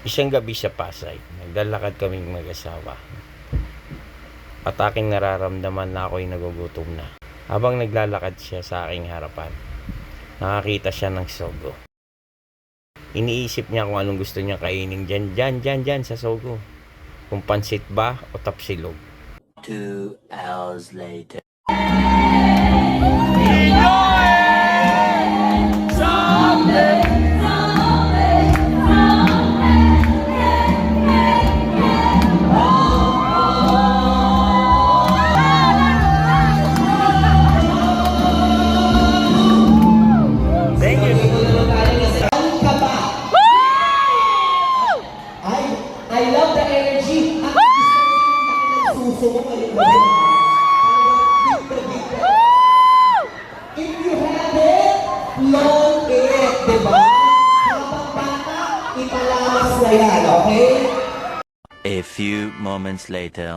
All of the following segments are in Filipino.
Isang gabi sa Pasay, naglalakad kaming mag-asawa. At aking nararamdaman na ako'y nagugutom na. Habang naglalakad siya sa aking harapan, nakakita siya ng sogo. Iniisip niya kung anong gusto niya kainin dyan sa sogo. Kung pansit ba o tapsilog. 2 hours later. I love the energy. Ang gusto mo ngayon. If you have it, flow it, diba? Habang bata, ipalamas na yan, okay? A few moments later.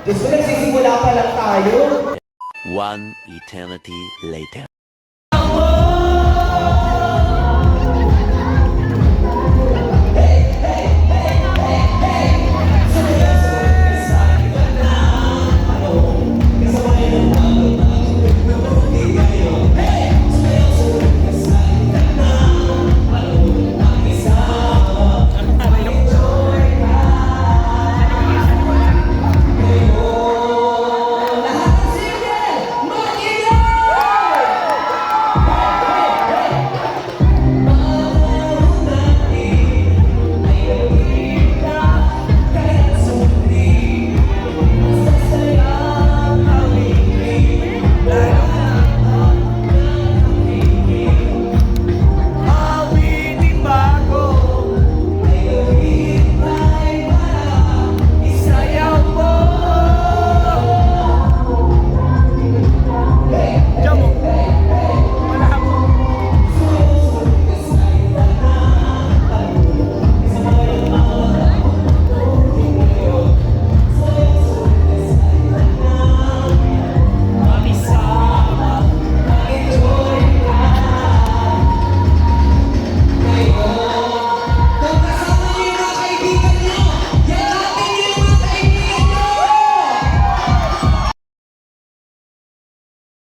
Gusto nagsisimula pa lang tayo. One eternity later.